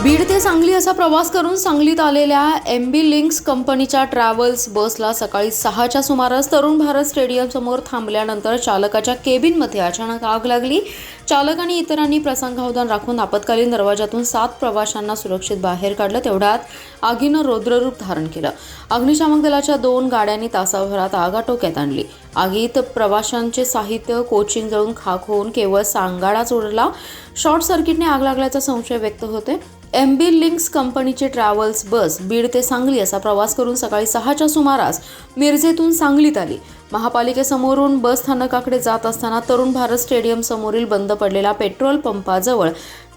बीड ते सांगली असा प्रवास करून सांगलीत आलेल्या MB लिंक्स कंपनीच्या ट्रॅव्हल्स बसला सकाळी 6च्या सुमारास तरुण भारत स्टेडियम समोर थांबल्यानंतर चालकाच्या केबिनमध्ये अचानक आग लागली। चालक आणि इतरांनी प्रसंगावधान राखून आपत्कालीन दरवाजातून 7 प्रवाशांना सुरक्षित बाहेर काढलं। तेवढ्यात आगीनं रौद्ररूप धारण केलं। अग्निशामक दलाच्या 2 गाड्यांनी तासाभरात आग आटोक्यात आणली। आगीत प्रवाशांचे साहित्य कोचिंग जळून खाक होऊन केवळ सांगाडाच उडला। शॉर्ट सर्किटने आग लागल्याचा संशय व्यक्त होतोय। MB लिंक्स कंपनीची ट्रॅव्हल्स बस बीड ते सांगली असा प्रवास करून सकाळी 6च्या सुमारास मिरजेतून सांगलीत आली। महापालिकेसमोरून बस स्थानकाकडे जात असताना तरुण भारत स्टेडियम समोरील बंद पडलेला पेट्रोल पंपाजवळ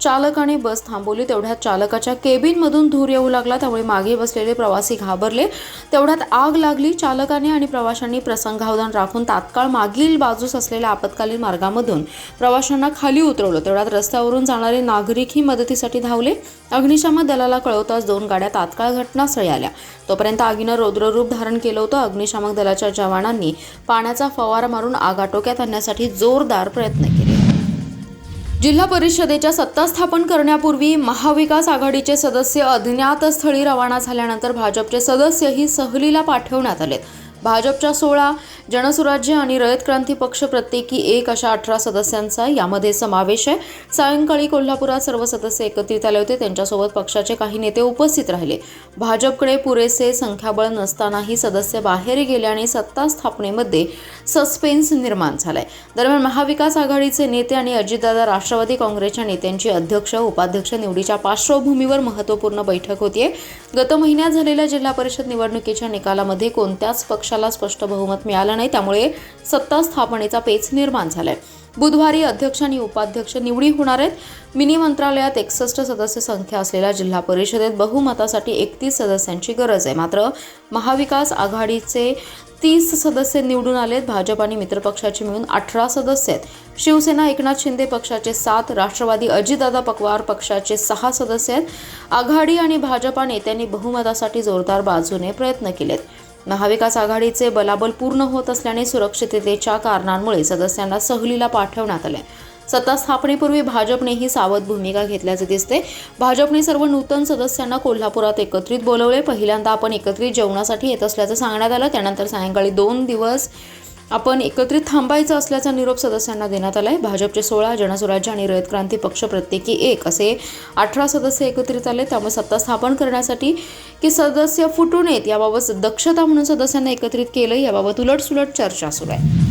चालकाने बस थांबवली। तेवढ्यात चालकाच्या केबिनमधून धूर येऊ लागला, त्यामुळे मागे बसलेले प्रवासी घाबरले। तेवढ्यात आग लागली। चालकाने आणि प्रवाशांनी प्रसंगावधान राखून तात्काळ मागील बाजूस असलेल्या आपत्कालीन मार्गामधून प्रवाशांना खाली उतरवलं। तेवढ्यात रस्त्यावरून जाणारे नागरिकही मदतीसाठी धावले। अग्निशामक दलाला कळवताच 2 गाड्या तात्काळ घटनास्थळी आल्या। तोपर्यंत आगीनं रौद्ररूप धारण केलं होतं। अग्निशामक दलाच्या जवानांनी पाण्याचा फवारा मारून आग आटोक्यात आणण्यासाठी जोरदार प्रयत्न केले। जिल्हा परिषदेच्या सत्ता स्थापन करण्यापूर्वी महाविकास आघाडीचे सदस्य अज्ञात स्थळी रवाना झाल्यानंतर भाजपचे सदस्यही सहलीला पाठवण्यात आलेत। भाजपच्या 16, जनसुराज्य आणि रयत क्रांती पक्ष प्रत्येकी 1 अशा 18 सदस्यांचा यामध्ये समावेश आहे। सायंकाळी कोल्हापुरात सर्व सदस्य एकत्रित आले होते। त्यांच्यासोबत पक्षाचे काही नेते उपस्थित राहिले। भाजपकडे पुरेसे संख्याबळ नसतानाही सदस्य बाहेर गेले आणि सत्ता स्थापनेमध्ये सस्पेन्स निर्माण झालाय। दरम्यान महाविकास आघाडीचे नेते आणि अजितदादा राष्ट्रवादी काँग्रेसच्या नेत्यांची अध्यक्ष उपाध्यक्ष निवडीच्या पार्श्वभूमीवर महत्त्वपूर्ण बैठक होतीये। गत महिन्यात झालेल्या जिल्हा परिषद निवडणुकीच्या निकालामध्ये कोणत्याच पक्षाला स्पष्ट बहुमत मिळालं नाही, त्यामुळे सत्ता स्थापनेचा पेच निर्माण झालाय। बुधवारी अध्यक्ष आणि उपाध्यक्ष निवडी होणार आहेत। मिनी मंत्रालयात 61 सदस्य संख्या असलेल्या जिल्हा परिषदेत बहुमतासाठी 31 सदस्यांची गरज आहे। मात्र महाविकास आघाडीचे 30 सदस्य निवडून आलेत। भाजप आणि मित्रपक्षाचे मिळून 18 सदस्य आहेत। शिवसेना एकनाथ शिंदे पक्षाचे 7, राष्ट्रवादी अजितदादा पवार पक्षाचे 6 सदस्य आहेत। आघाडी आणि भाजपा नेत्यांनी बहुमतासाठी जोरदार बाजूने प्रयत्न केलेत। महाविकास आघाडीचे बलाबल पूर्ण होत असल्याने सुरक्षिततेच्या कारणांमुळे सदस्यांना सहलीला पाठवण्यात आले। सत्ता स्थापनेपूर्वी भाजपनेही सावध भूमिका घेतल्याचे दिसते। भाजपने सर्व नूतन सदस्यांना कोल्हापुरात एकत्रित बोलवले। पहिल्यांदा आपण एकत्रित जेवणासाठी येत असल्याचं सांगण्यात आलं। त्यानंतर सायंकाळी 2 दिवस आपण एकत्रित थांबायचं असल्याचा निरोप सदस्यांना देण्यात आलाय। भाजपचे 16, जनसुराज्य आणि रयत क्रांती पक्ष प्रत्येकी 1 असे 18 सदस्य एकत्रित आले। त्यामुळे सत्ता स्थापन करण्यासाठी की सदस्य फुटू नयेत याबाबत दक्षता म्हणून सदस्यांना एकत्रित केलं। याबाबत उलटसुलट चर्चा सुरू आहे।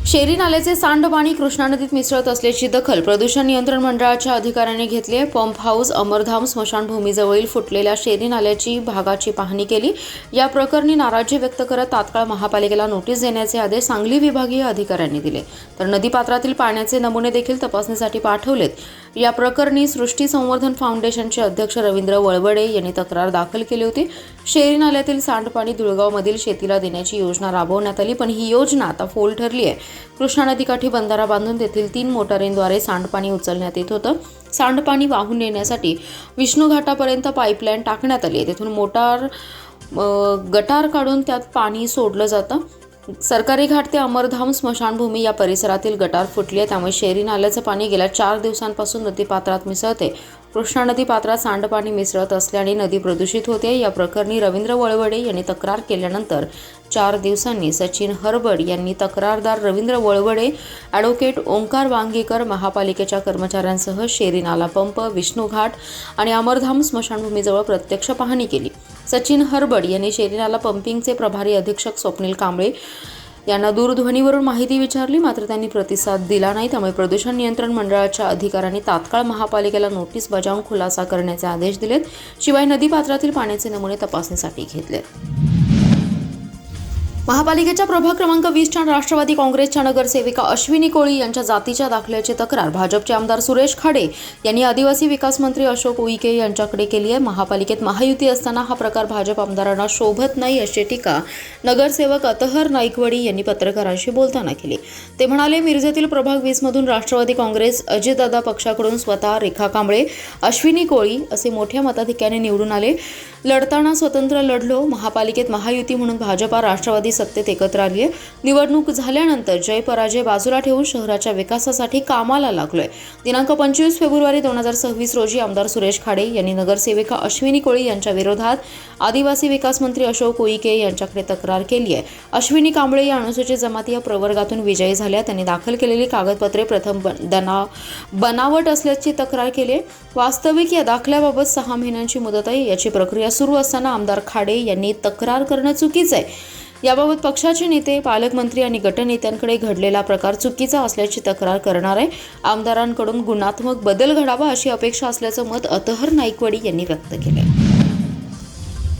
शेरी नाल्याचे सांडपाणी कृष्णा नदीत मिसळत असल्याची दखल प्रदूषण नियंत्रण मंडळाच्या अधिकाऱ्यांनी घेतली आहे। पंप हाऊस अमरधाम स्मशानभूमीजवळील फुटलेल्या शेरी नाल्याची भागाची पाहणी केली। या प्रकरणी नाराजी व्यक्त करत तात्काळ महापालिकेला नोटीस देण्याचे आदेश सांगली विभागीय अधिकाऱ्यांनी दिले। तर नदीपात्रातील पाण्याचे नमुने देखील तपासणीसाठी पाठवलेत। या प्रकरणी सृष्टी संवर्धन फाउंडेशनचे अध्यक्ष रवींद्र वळवडे यांनी तक्रार दाखल केली होती। शेरी नाल्यातील सांडपाणी धुळगावमधील शेतीला देण्याची योजना राबवण्यात आली, पण ही योजना आता फोल ठरली आहे। कृष्णा नदीकाठी बंधारा बांधून तेथील 3 मोटारींद्वारे सांडपाणी उचलण्यात येत होतं। सांडपाणी वाहून नेण्यासाठी विष्णू घाटापर्यंत पाईपलाईन टाकण्यात आली आहे। तेथून गटार काढून त्यात पाणी सोडलं जातं। सरकारी घाट ते अमरधाम स्मशानभूमी या परिसरातील गटार फुटली आहे, त्यामुळे शेरी नाल्याचं पाणी गेल्या 4 दिवसांपासून नदीपात्रात मिसळते। कृष्णा नदीपात्रात सांडपाणी मिसळत असल्याने नदी प्रदूषित होते। या प्रकरणी रवींद्र वळवडे यांनी तक्रार केल्यानंतर 4 दिवसांनी सचिन हरबड यांनी तक्रारदार रवींद्र वळवडे, ॲडव्होकेट ओंकार वांगीकर, महापालिकेच्या कर्मचाऱ्यांसह शेरी नाला पंप, विष्णू घाट आणि अमरधाम स्मशानभूमीजवळ प्रत्यक्ष पाहणी केली। सचिन हरबड यांनी शेरी नाला पंपिंगचे प्रभारी अधीक्षक स्वप्नील कांबळे यांना दूरध्वनीवरून माहिती विचारली, मात्र त्यांनी प्रतिसाद दिला नाही। त्यामुळे प्रदूषण नियंत्रण मंडळाच्या अधिकाऱ्यांनी तात्काळ महापालिकेला नोटीस बजावून खुलासा करण्याचे आदेश दिलेत। शिवाय नदीपात्रातील पाण्याचे नमुने तपासणीसाठी घेतलेत। महापालिकेच्या प्रभाग क्रमांक 20च्या राष्ट्रवादी काँग्रेसच्या नगरसेविका अश्विनी कोळी यांच्या जातीच्या दाखल्याची तक्रार भाजपचे आमदार सुरेश खाडे यांनी आदिवासी विकास मंत्री अशोक उईके यांच्याकडे केली आहे। महापालिकेत महायुती असताना हा प्रकार भाजप आमदारांना शोभत नाही अशी टीका नगरसेवक अतहर नाईकवडी यांनी पत्रकारांशी बोलताना केली। ते म्हणाले, मिरजेतील प्रभाग 20 मधून राष्ट्रवादी काँग्रेस अजितदादा पक्षाकडून स्वतः रेखा कांबळे, अश्विनी कोळी असे मोठ्या मताधिक्याने निवडून आले। लढताना स्वतंत्र लढलो। महापालिकेत महायुती म्हणून भाजपा राष्ट्रवादी सत्तेत एकत्र आली आहे. निवडणूक झाल्यानंतर जय पराजय बाजूला ठेवून शहराच्या विकासासाठी कामाला लागलोय. दिनांक 25 फेब्रुवारी 2026 रोजी आमदार सुरेश खाडे यांनी नगरसेविका अश्विनी कोळी यांच्या विरोधात आदिवासी विकास मंत्री अशोक उईके यांच्याकडे तक्रार केली आहे. अश्विनी कांबळे या अनुसूचित जमाती या प्रवर्गातून विजयी झाल्या. त्यांनी दाखल केलेली कागदपत्रे प्रथम बनावट असल्याची तक्रार केली आहे. वास्तविक या दाखल्याबाबत 6 महिन्यांची मुदत आहे. याची प्रक्रिया सुरू असताना आमदार खाडे यांनी तक्रार करणं चुकीचं आहे. याबाबत पक्षाचे नेते, पालकमंत्री आणि गटनेत्यांकडे घडलेला प्रकार चुकीचा असल्याची तक्रार करणार आहे. आमदारांकडून गुणात्मक बदल घडावा अशी अपेक्षा असल्याचं मत अतहर नाईकवाडी यांनी व्यक्त केलं.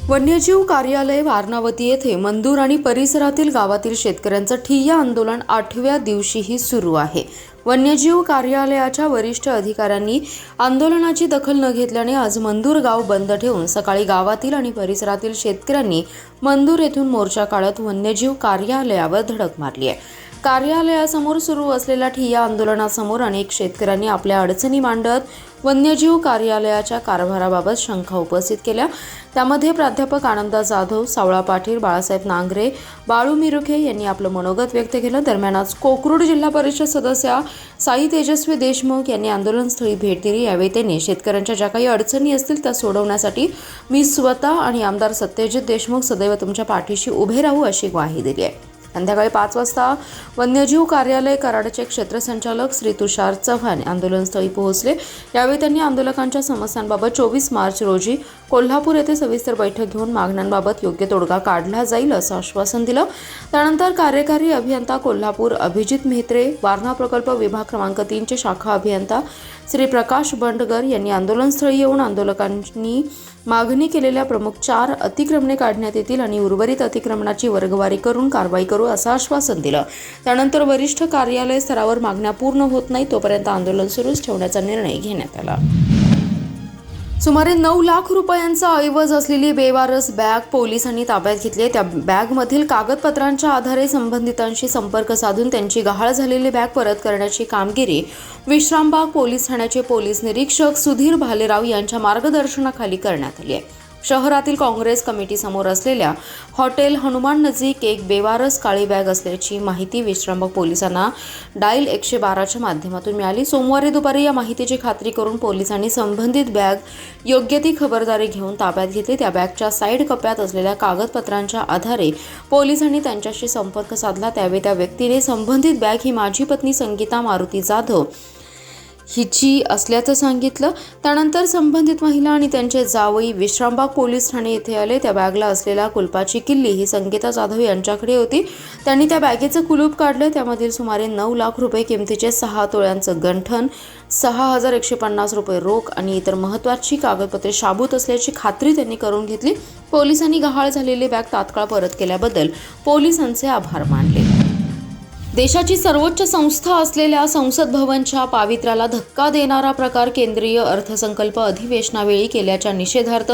वन्यजीव कार्यालय वारणावती येथे मंदूर आणि परिसरातील गावातील शेतकऱ्यांचं ठिय्या आंदोलन 8व्या दिवशीही सुरू आहे. वन्यजीव कार्यालयाच्या वरिष्ठ अधिकाऱ्यांनी आंदोलनाची दखल न घेतल्याने आज मंदूर गाव बंद ठेवून सकाळी गावातील आणि परिसरातील शेतकऱ्यांनी मंदूर येथून मोर्चा काढत वन्यजीव कार्यालयावर धडक मारली आहे. कार्यालयासमोर सुरू असलेल्या ठिय्या आंदोलनासमोर अनेक शेतकऱ्यांनी आपल्या अडचणी मांडत वन्यजीव कार्यालयाच्या कारभाराबाबत शंका उपस्थित केल्या. त्यामध्ये प्राध्यापक आनंदा जाधव, सावळा पाटील, बाळासाहेब नांगरे, बाळू मिरुखे यांनी आपलं मनोगत व्यक्त केलं. दरम्यान आज कोकरूड जिल्हा परिषद सदस्या साई तेजस्वी देशमुख यांनी आंदोलनस्थळी भेट दिली. यावेळी त्यांनी शेतकऱ्यांच्या ज्या काही अडचणी असतील त्या सोडवण्यासाठी मी स्वतः आणि आमदार सत्यजित देशमुख सदैव तुमच्या पाठीशी उभे राहू अशी ग्वाही दिली आहे. संध्याकाळी 5 वाजता वन्यजीव कार्यालय कराडचे क्षेत्रसंचालक श्री तुषार चव्हाण आंदोलनस्थळी पोहोचले. यावेळी त्यांनी आंदोलकांच्या समस्यांबाबत 24 मार्च रोजी कोल्हापूर येथे सविस्तर बैठक घेऊन मागण्यांबाबत योग्य तोडगा काढला जाईल असं आश्वासन दिलं. त्यानंतर कार्यकारी अभियंता कोल्हापूर अभिजित म्हेत्रे, वारणा प्रकल्प विभाग क्रमांक 3चे शाखा अभियंता श्री प्रकाश बंडगर यांनी आंदोलनस्थळी येऊन आंदोलकांनी मागणी केलेल्या प्रमुख 4 अतिक्रमणे काढण्यात येतील आणि उर्वरित अतिक्रमणाची वर्गवारी करून कारवाई करू असं आश्वासन दिलं. त्यानंतर वरिष्ठ कार्यालय स्तरावर मागण्या पूर्ण होत नाही तोपर्यंत आंदोलन सुरूच ठेवण्याचा निर्णय घेण्यात आला. सुमारे 9 लाख रुपयांचा ऐवज असलेली बेवारस बॅग पोलिसांनी ताब्यात घेतली. त्या बॅगमधील कागदपत्रांच्या आधारे संबंधितांशी संपर्क साधून त्यांची गहाळ झालेली बॅग परत करण्याची कामगिरी विश्रामबाग पोलीस ठाण्याचे पोलीस निरीक्षक सुधीर भालेराव यांच्या मार्गदर्शनाखाली करण्यात आली आहे. शहरातील काँग्रेस कमिटीसमोर असलेल्या हॉटेल हनुमान नजीक एक बेवारस काळी बॅग असल्याची माहिती विश्रामबाग पोलिसांना डायल 112च्या माध्यमातून मिळाली. सोमवारी दुपारी या माहितीची खात्री करून पोलिसांनी संबंधित बॅग योग्य ती खबरदारी घेऊन ताब्यात घेतली. त्या बॅगच्या साईड कप्प्यात असलेल्या कागदपत्रांच्या आधारे पोलिसांनी त्यांच्याशी संपर्क साधला. त्यावेळी त्या व्यक्तीने संबंधित बॅग ही माझी पत्नी संगीता मारुती जाधव हिची असल्याचं सांगितलं. त्यानंतर संबंधित महिला आणि त्यांचे जावई विश्रामबाग पोलीस ठाणे येथे आले. त्या बॅगला असलेल्या कुलपाची किल्ली ही संगीता जाधव यांच्याकडे होती. त्यांनी त्या बॅगेचं कुलूप काढलं. त्यामधील सुमारे 9 लाख रुपये किमतीचे 6 तोळ्यांचं गंठण, 6,150 रुपये रोख आणि इतर महत्त्वाची कागदपत्रे शाबूत असल्याची खात्री त्यांनी करून घेतली. पोलिसांनी गहाळ झालेली बॅग तात्काळ परत केल्याबद्दल पोलिसांचे आभार मानले. देशाची सर्वोच्च संस्था असलेल्या संसद भवनच्या पावित्र्याला धक्का देणारा प्रकार केंद्रीय अर्थसंकल्प अधिवेशनावेळी केल्याच्या निषेधार्थ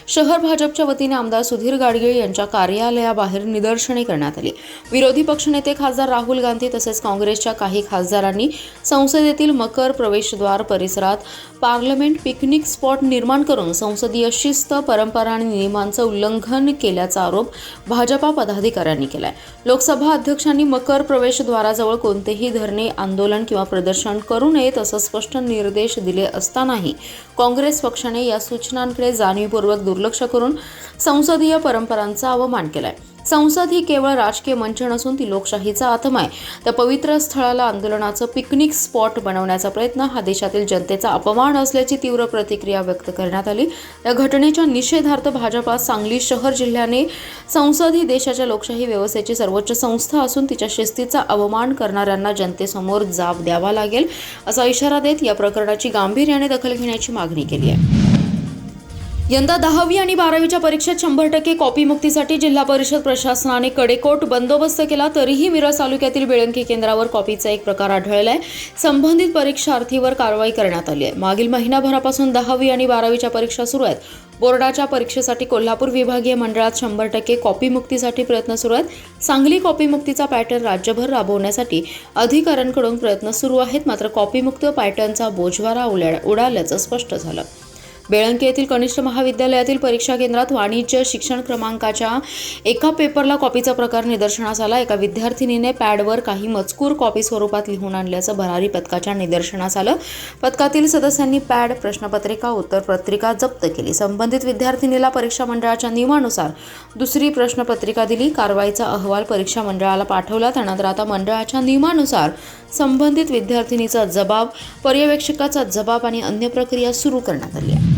शहर भाजपच्या वतीने आमदार सुधीर गाडगीळ यांच्या कार्यालयाबाहेर निदर्शने करण्यात आली. विरोधी पक्षनेते खासदार राहुल गांधी तसेच काँग्रेसच्या काही खासदारांनी संसदेतील मकर प्रवेशद्वार परिसरात पार्लमेंट पिकनिक स्पॉट निर्माण करून संसदीय शिस्त, परंपरा आणि नियमांचं उल्लंघन केल्याचा आरोप भाजपा पदाधिकाऱ्यांनी केलाय. लोकसभा अध्यक्षांनी मकर प्रवेशद्वाराजवळ कोणतेही धरणे, आंदोलन किंवा प्रदर्शन करू नयेत असं स्पष्ट निर्देश दिले असतानाही काँग्रेस पक्षाने या सूचनांकडे जाणीवपूर्वक दुर्लक्ष करून संसदीय परंपरांचा अवमान केलाय. संसद ही केवळ राजकीय मंच नसून ती लोकशाहीचा आत्मा आहे. त्या पवित्र स्थळाला आंदोलनाचं पिकनिक स्पॉट बनवण्याचा प्रयत्न हा देशातील जनतेचा अपमान असल्याची तीव्र प्रतिक्रिया व्यक्त करण्यात आली. या घटनेच्या निषेधार्थ भाजपा सांगली शहर जिल्ह्याने संसद ही देशाच्या लोकशाही व्यवस्थेची सर्वोच्च संस्था असून तिच्या शिस्तीचा अवमान करणाऱ्यांना जनतेसमोर जाब द्यावा लागेल असा इशारा देत या प्रकरणाची गांभीर्याने दखल घेण्याची मागणी केली आहे. यंदा 10वी आणि 12वीच्या परीक्षेत 100% कॉपीमुक्तीसाठी जिल्हा परिषद प्रशासनाने कडेकोट बंदोबस्त केला. तरीही मिरज तालुक्यातील बेळंकी केंद्रावर कॉपीचा एक प्रकार आढळला आहे. संबंधित परीक्षार्थीवर कारवाई करण्यात आली आहे. मागील महिनाभरापासून 10वी आणि 12वीच्या परीक्षा सुरू आहेत. बोर्डाच्या परीक्षेसाठी कोल्हापूर विभागीय मंडळात 100% कॉपीमुक्तीसाठी प्रयत्न सुरू आहेत. सांगली कॉपीमुक्तीचा पॅटर्न राज्यभर राबवण्यासाठी अधिकाऱ्यांकडून प्रयत्न सुरू आहेत. मात्र कॉपीमुक्त पॅटर्नचा बोजवारा उडाल्याचं स्पष्ट झालं. बेळंकी येथील कनिष्ठ महाविद्यालयातील परीक्षा केंद्रात वाणिज्य शिक्षण क्रमांकाच्या एका पेपरला कॉपीचा प्रकार निदर्शनास आला। एका विद्यार्थिनीने पॅडवर काही मजकूर कॉपी स्वरूपात लिहून आणल्याचं भरारी पथकाच्या निदर्शनास आलं। पथकातील सदस्यांनी पॅड, प्रश्नपत्रिका, उत्तरपत्रिका जप्त केली। संबंधित विद्यार्थिनीला परीक्षा मंडळाच्या नियमानुसार दुसरी प्रश्नपत्रिका दिली। कारवाईचा अहवाल परीक्षा मंडळाला पाठवला। त्यानंतर आता मंडळाच्या नियमानुसार संबंधित विद्यार्थिनीचा जबाब, पर्यवेक्षकाचा जबाब आणि अन्य प्रक्रिया सुरू करण्यात आली आहे।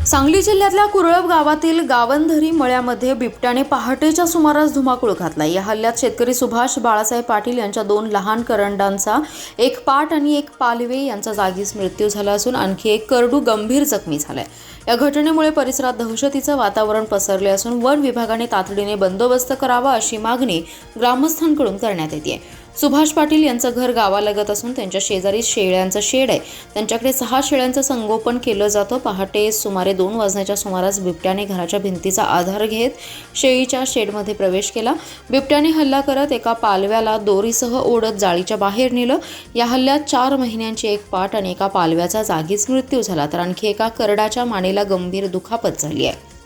सांगली जिल्ह्यातल्या कुरळप गावातील गावंधरी मळ्यामध्ये बिबट्याने पहाटेच्या सुमारास धुमाकूळ घातला। या हल्ल्यात शेतकरी सुभाष बाळासाहेब पाटील यांच्या 2 लहान करंडांचा, एक पाट आणि एक पालवे यांचा जागीच मृत्यू झाला असून आणखी एक करडू गंभीर जखमी झालाय। या घटनेमुळे परिसरात दहशतीचं वातावरण पसरले असून वन विभागाने तातडीने बंदोबस्त करावा अशी मागणी ग्रामस्थांकडून करण्यात येते। सुभाष पाटील यांचं घर गावालगत असून त्यांच्या शेजारी शेळ्यांचं शेड आहे। त्यांच्याकडे 6 शेळ्यांचं संगोपन केलं जातं। पहाटे सुमारे 2 वाजण्याच्या सुमारास बिबट्याने घराच्या भिंतीचा आधार घेत शेळीच्या शेडमध्ये प्रवेश केला। बिबट्याने हल्ला करत एका पालव्याला दोरीसह ओढत जाळीच्या बाहेर नेलं। या हल्ल्यात 4 महिन्यांची एक पाट आणि एका पालव्याचा जागीच मृत्यू झाला, तर आणखी एका करडाच्या मानेला गंभीर दुखापत झाली आहे।